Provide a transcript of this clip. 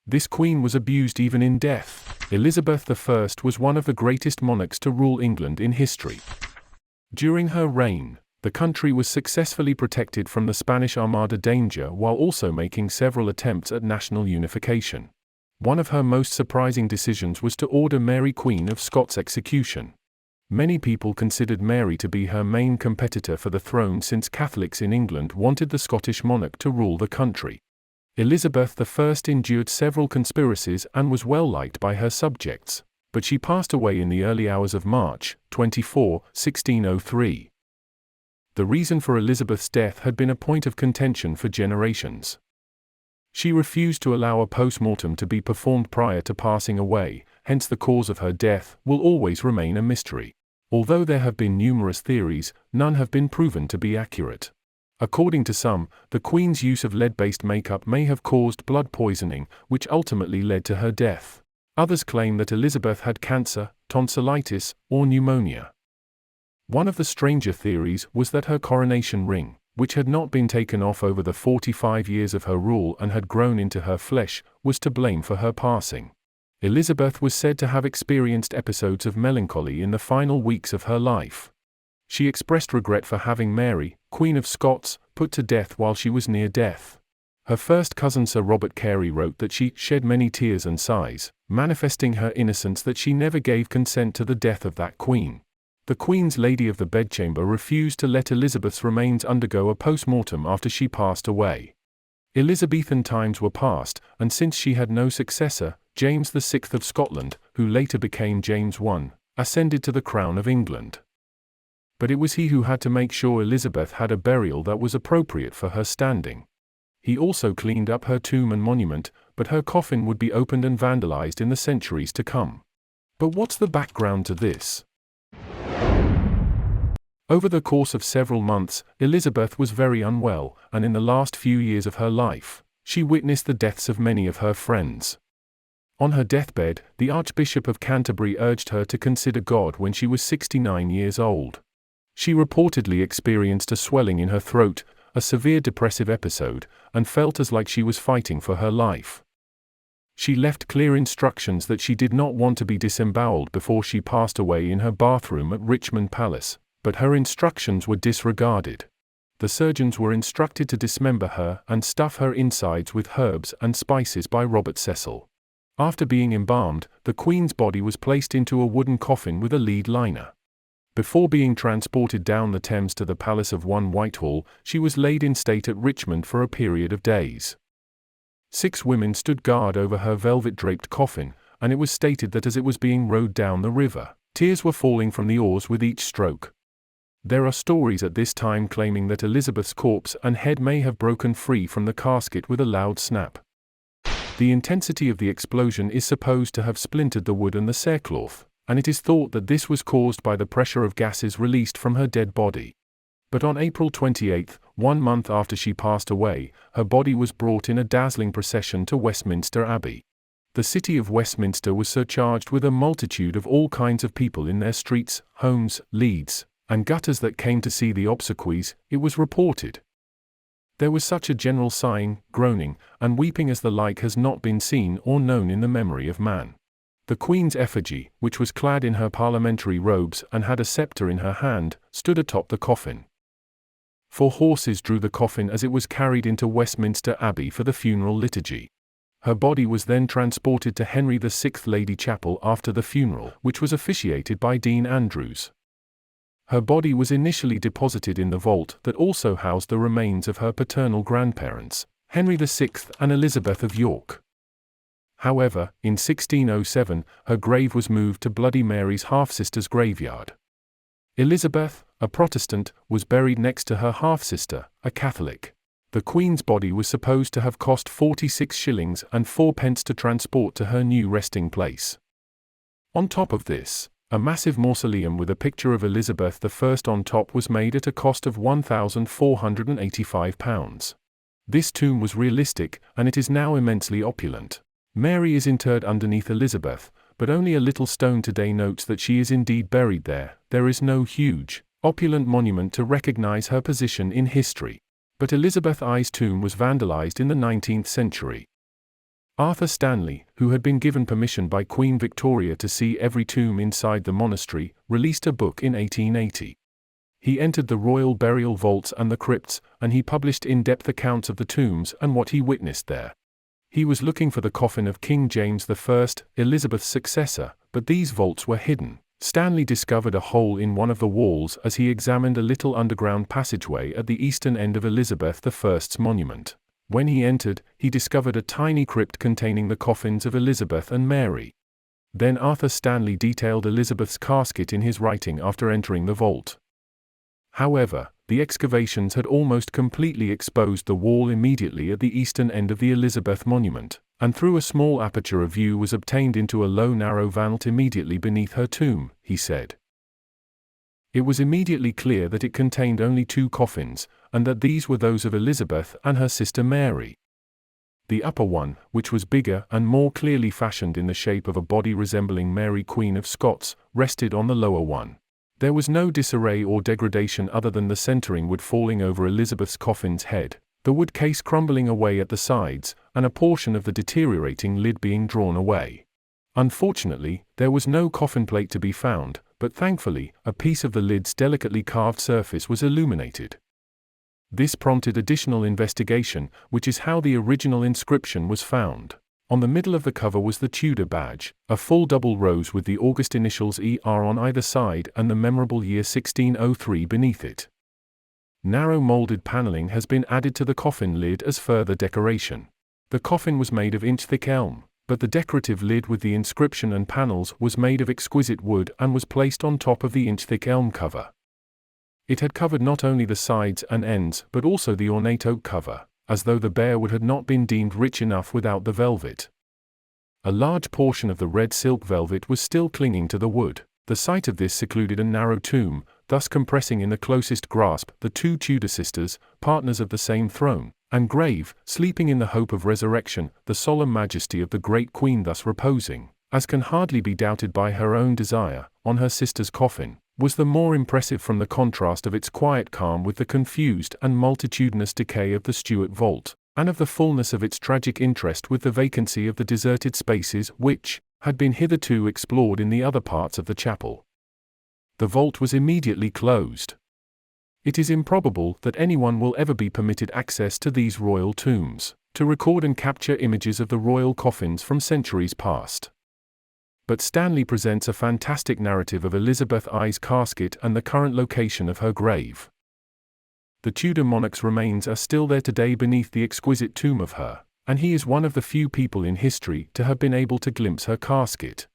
This queen was abused even in death. Elizabeth I was one of the greatest monarchs to rule England in history. During her reign, the country was successfully protected from the Spanish Armada danger while also making several attempts at national unification. One of her most surprising decisions was to order Mary, Queen of Scots' execution. Many people considered Mary to be her main competitor for the throne since Catholics in England wanted the Scottish monarch to rule the country. Elizabeth I endured several conspiracies and was well liked by her subjects, but she passed away in the early hours of March 24, 1603. The reason for Elizabeth's death had been a point of contention for generations. She refused to allow a post-mortem to be performed prior to passing away, hence the cause of her death will always remain a mystery. Although there have been numerous theories, none have been proven to be accurate. According to some, the Queen's use of lead-based makeup may have caused blood poisoning, which ultimately led to her death. Others claim that Elizabeth had cancer, tonsillitis, or pneumonia. One of the stranger theories was that her coronation ring, which had not been taken off over the 45 years of her rule and had grown into her flesh, was to blame for her passing. Elizabeth was said to have experienced episodes of melancholy in the final weeks of her life. She expressed regret for having Mary, Queen of Scots, put to death while she was near death. Her first cousin Sir Robert Carey wrote that she shed many tears and sighs, manifesting her innocence that she never gave consent to the death of that queen. The Queen's Lady of the Bedchamber refused to let Elizabeth's remains undergo a post-mortem after she passed away. Elizabethan times were past, and since she had no successor, James VI of Scotland, who later became James I, ascended to the crown of England. But it was he who had to make sure Elizabeth had a burial that was appropriate for her standing. He also cleaned up her tomb and monument, but her coffin would be opened and vandalized in the centuries to come. But what's the background to this? Over the course of several months, Elizabeth was very unwell, and in the last few years of her life, she witnessed the deaths of many of her friends. On her deathbed, the Archbishop of Canterbury urged her to consider God when she was 69 years old. She reportedly experienced a swelling in her throat, a severe depressive episode, and felt as like she was fighting for her life. She left clear instructions that she did not want to be disemboweled before she passed away in her bathroom at Richmond Palace, but her instructions were disregarded. The surgeons were instructed to dismember her and stuff her insides with herbs and spices by Robert Cecil. After being embalmed, the Queen's body was placed into a wooden coffin with a lead liner. Before being transported down the Thames to the Palace of 1 Whitehall, she was laid in state at Richmond for a period of days. 6 women stood guard over her velvet-draped coffin, and it was stated that as it was being rowed down the river, tears were falling from the oars with each stroke. There are stories at this time claiming that Elizabeth's corpse and head may have broken free from the casket with a loud snap. The intensity of the explosion is supposed to have splintered the wood and the cerecloth, and it is thought that this was caused by the pressure of gases released from her dead body. But on April 28, 1 month after she passed away, her body was brought in a dazzling procession to Westminster Abbey. The city of Westminster was surcharged with a multitude of all kinds of people in their streets, homes, leads, and gutters that came to see the obsequies, it was reported. There was such a general sighing, groaning, and weeping as the like has not been seen or known in the memory of man. The Queen's effigy, which was clad in her parliamentary robes and had a scepter in her hand, stood atop the coffin. 4 horses drew the coffin as it was carried into Westminster Abbey for the funeral liturgy. Her body was then transported to Henry VI Lady Chapel after the funeral, which was officiated by Dean Andrews. Her body was initially deposited in the vault that also housed the remains of her paternal grandparents, Henry VI and Elizabeth of York. However, in 1607, her grave was moved to Bloody Mary's half-sister's graveyard. Elizabeth, a Protestant, was buried next to her half-sister, a Catholic. The Queen's body was supposed to have cost 46 shillings and 4 pence to transport to her new resting place. On top of this, a massive mausoleum with a picture of Elizabeth I on top was made at a cost of £1,485. This tomb was realistic, and it is now immensely opulent. Mary is interred underneath Elizabeth, but only a little stone today notes that she is indeed buried there. There is no huge, opulent monument to recognize her position in history. But Elizabeth I's tomb was vandalized in the 19th century. Arthur Stanley, who had been given permission by Queen Victoria to see every tomb inside the monastery, released a book in 1880. He entered the royal burial vaults and the crypts, and he published in-depth accounts of the tombs and what he witnessed there. He was looking for the coffin of King James I, Elizabeth's successor, but these vaults were hidden. Stanley discovered a hole in one of the walls as he examined a little underground passageway at the eastern end of Elizabeth I's monument. When he entered, he discovered a tiny crypt containing the coffins of Elizabeth and Mary. Then Arthur Stanley detailed Elizabeth's casket in his writing after entering the vault. However, the excavations had almost completely exposed the wall immediately at the eastern end of the Elizabeth monument, and through a small aperture a view was obtained into a low narrow vault immediately beneath her tomb, he said. It was immediately clear that it contained only 2 coffins, and that these were those of Elizabeth and her sister Mary. The upper one, which was bigger and more clearly fashioned in the shape of a body resembling Mary Queen of Scots, rested on the lower one. There was no disarray or degradation other than the centering wood falling over Elizabeth's coffin's head, the wood case crumbling away at the sides, and a portion of the deteriorating lid being drawn away. Unfortunately, there was no coffin plate to be found, but thankfully, a piece of the lid's delicately carved surface was illuminated. This prompted additional investigation, which is how the original inscription was found. On the middle of the cover was the Tudor badge, a full double rose with the August initials ER on either side and the memorable year 1603 beneath it. Narrow molded paneling has been added to the coffin lid as further decoration. The coffin was made of inch-thick elm, but the decorative lid with the inscription and panels was made of exquisite wood and was placed on top of the inch-thick elm cover. It had covered not only the sides and ends but also the ornate oak cover, as though the bare wood had not been deemed rich enough without the velvet. A large portion of the red silk velvet was still clinging to the wood. The sight of this secluded a narrow tomb, thus compressing in the closest grasp the 2 Tudor sisters, partners of the same throne, and grave, sleeping in the hope of resurrection, the solemn majesty of the great queen thus reposing, as can hardly be doubted by her own desire, on her sister's coffin, was the more impressive from the contrast of its quiet calm with the confused and multitudinous decay of the Stuart vault, and of the fullness of its tragic interest with the vacancy of the deserted spaces which had been hitherto explored in the other parts of the chapel. The vault was immediately closed. It is improbable that anyone will ever be permitted access to these royal tombs, to record and capture images of the royal coffins from centuries past. But Stanley presents a fantastic narrative of Elizabeth I's casket and the current location of her grave. The Tudor monarch's remains are still there today beneath the exquisite tomb of her, and he is one of the few people in history to have been able to glimpse her casket.